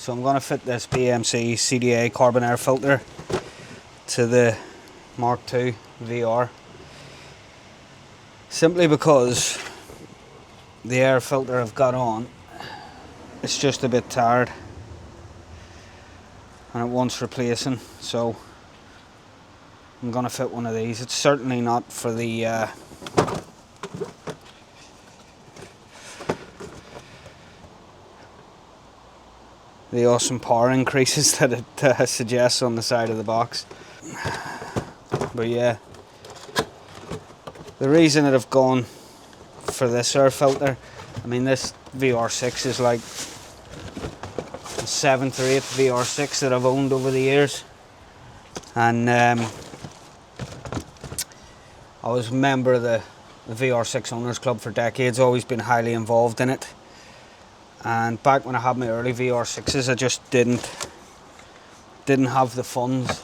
So I'm going to fit this BMC CDA carbon air filter to the MK2 VR, simply because the air filter I've got on, it's just a bit tired and it wants replacing. So I'm going to fit one of these. It's certainly not for the awesome power increases that it suggests on the side of the box. But yeah, the reason that I've gone for this air filter, I mean, this VR6 is like the 7th or 8th VR6 that I've owned over the years, and I was a member of the VR6 Owners Club for decades, always been highly involved in it. And back when I had my early VR6s, I just didn't have the funds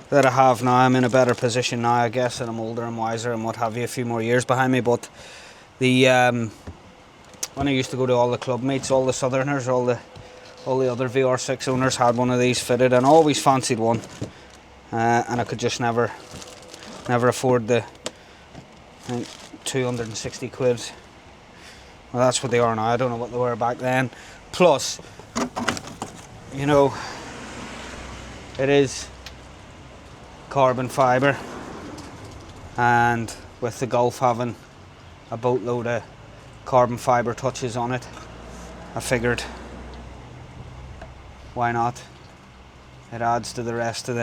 that I have now. I'm in a better position now, I guess, and I'm older and wiser and what have you, a few more years behind me. But the when I used to go to all the club meets, all the Southerners, all the other VR6 owners had one of these fitted, and I always fancied one, and I could just never afford the, I think, 260 quid. Well, that's what they are now. I don't know what they were back then. Plus, you know, it is carbon fibre, and with the Gulf having a boatload of carbon fibre touches on it, I figured, why not? It adds to the rest of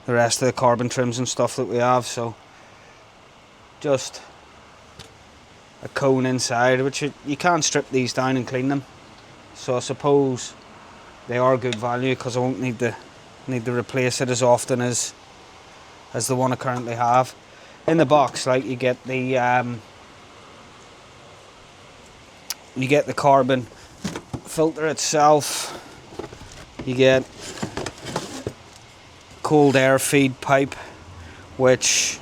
the carbon trims and stuff that we have. So just a cone inside, which you can't strip these down and clean them, so I suppose they are good value, because I won't need to replace it as often as the one I currently have. In the box, like, you get the carbon filter itself, you get cold air feed pipe, which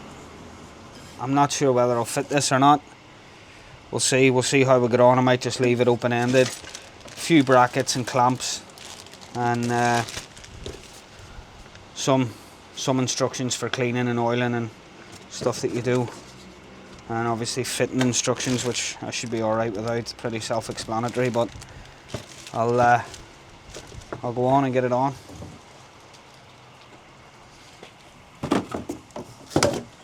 I'm not sure whether I'll fit this or not. We'll see how we get on. I might just leave it open-ended. A few brackets and clamps, and some instructions for cleaning and oiling and stuff that you do, and obviously fitting instructions, which I should be alright without. It's pretty self-explanatory, but I'll go on and get it on.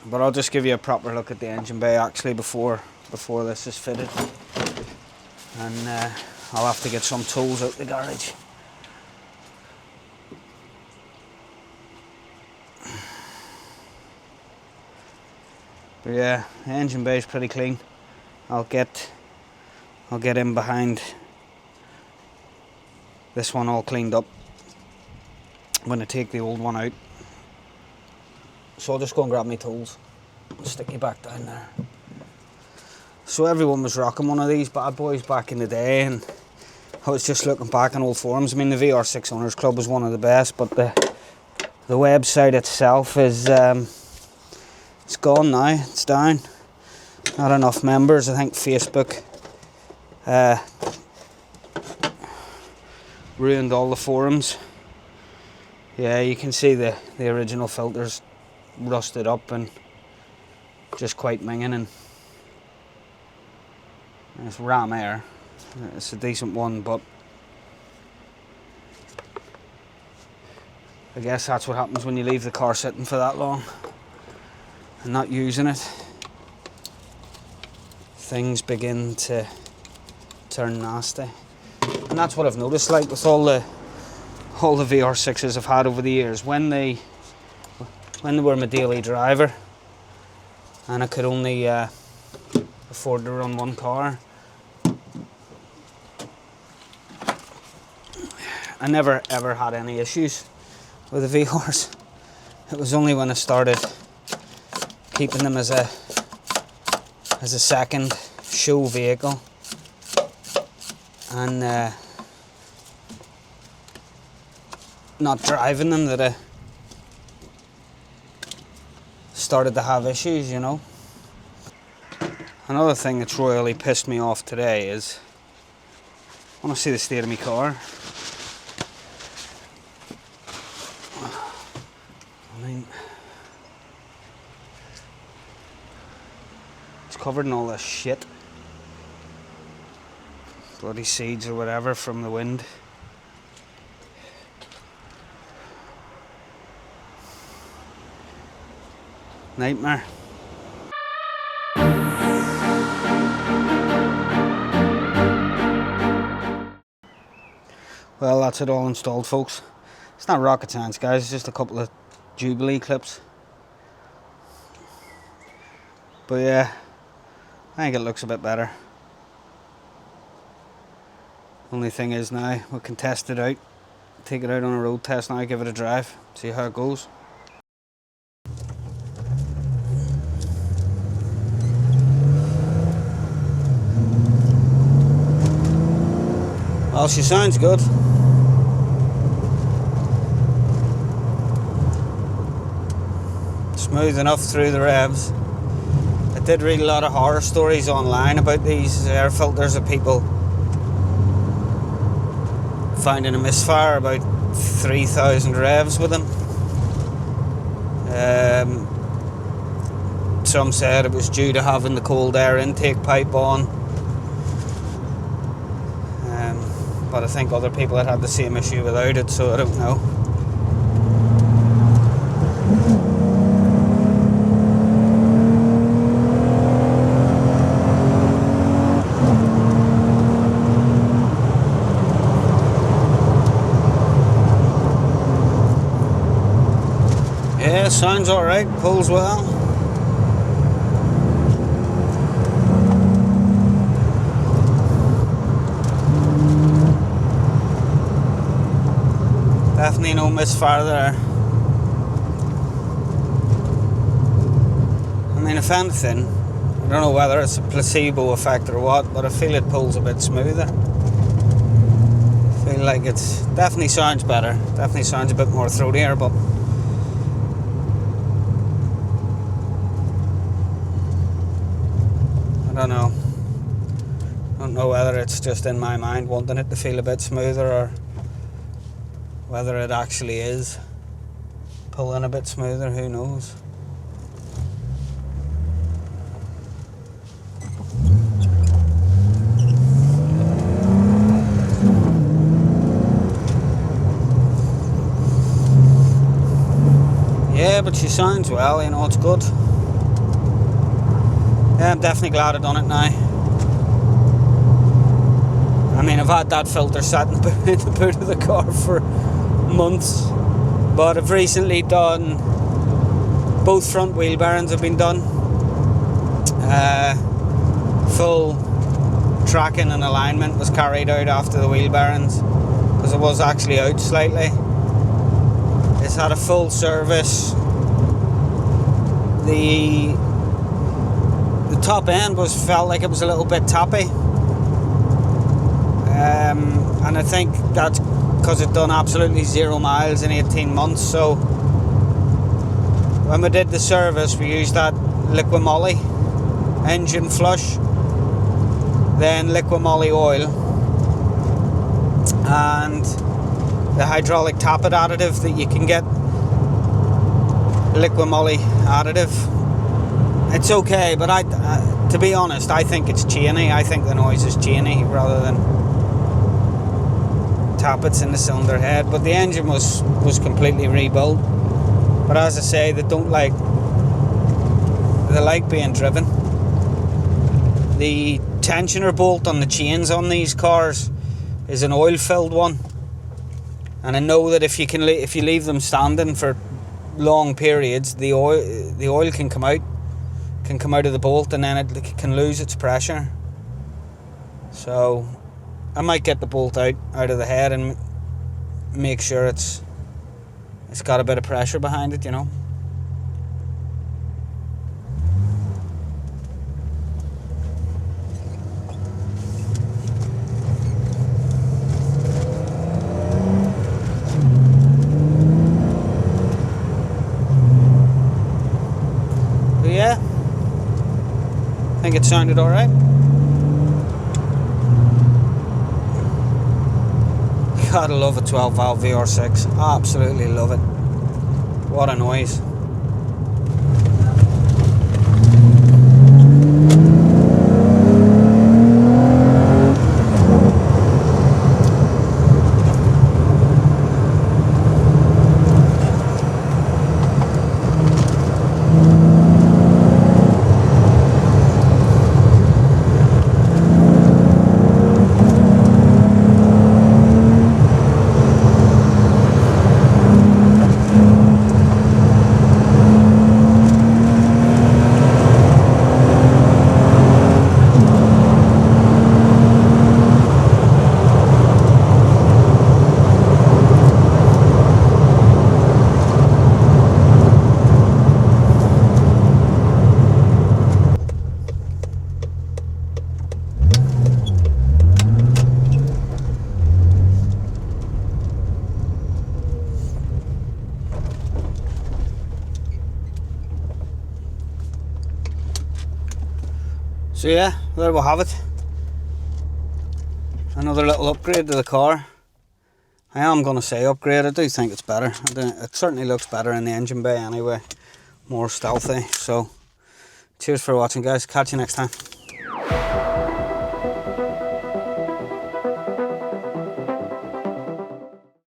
But I'll just give you a proper look at the engine bay actually before this is fitted, and I'll have to get some tools out the garage. But yeah, the engine bay is pretty clean. I'll get in behind this one all cleaned up when I take the old one out. So I'll just go and grab my tools and stick you back down there. So everyone was rocking one of these bad boys back in the day, and I was just looking back on old forums. I mean, the VR6 Owners Club was one of the best, but the website itself is it's gone now. It's down. Not enough members. I think Facebook ruined all the forums. Yeah, you can see the original filters rusted up and just quite minging, and it's ram air. It's a decent one, but I guess that's what happens when you leave the car sitting for that long and not using it. Things begin to turn nasty, and that's what I've noticed. Like with all the VR6s I've had over the years, when they were my daily driver and I could only afford to run one car, I never ever had any issues with the VRs. It was only when I started keeping them as a second show vehicle and not driving them that I started to have issues, you know. Another thing that's royally pissed me off today is I want to see the state of my car. I mean, it's covered in all this shit. Bloody seeds or whatever from the wind. Nightmare. Well, that's it all installed, folks. It's not rocket science, guys. It's just a couple of Jubilee clips. But yeah, I think it looks a bit better. Only thing is now, we can test it out. Take it out on a road test now, give it a drive, see how it goes. Well, she sounds good. Smooth enough through the revs. I did read a lot of horror stories online about these air filters of people finding a misfire about 3,000 revs with them. Some said it was due to having the cold air intake pipe on. But I think other people had the same issue without it, so I don't know. Yeah, sounds alright, pulls well. Definitely no misfire there. I mean, if anything, I don't know whether it's a placebo effect or what, but I feel it pulls a bit smoother. I feel like it's definitely sounds better. Definitely sounds a bit more throatier, but I don't know. I don't know whether it's just in my mind wanting it to feel a bit smoother or whether it actually is pulling a bit smoother, who knows. Yeah, but she sounds well, you know, it's good. Yeah, I'm definitely glad I've done it now. I mean, I've had that filter sat in the boot of the car for months, but I've recently done both front wheel bearings have been done, full tracking and alignment was carried out after the wheel bearings because it was actually out slightly. It's had a full service. The top end felt like it was a little bit tappy, and I think that's because it done absolutely 0 miles in 18 months. So when we did the service, we used that liquid moly engine flush, then liquid moly oil, and the hydraulic tappet additive that you can get. Liquid moly additive, it's okay, but to be honest, I think it's chainy. I think the noise is chainy rather than tappets in the cylinder head. But the engine was completely rebuilt. But as I say, they like being driven. The tensioner bolt on the chains on these cars is an oil-filled one, and I know that if you leave them standing for long periods, the oil can come out of the bolt, and then it can lose its pressure. So I might get the bolt out of the head and make sure it's got a bit of pressure behind it, you know. But yeah, I think it sounded alright. Gotta love a 12 valve VR6, absolutely love it. What a noise. So yeah, there we have it. Another little upgrade to the car. I am going to say upgrade, I do think it's better. It certainly looks better in the engine bay anyway. More stealthy. So cheers for watching, guys. Catch you next time.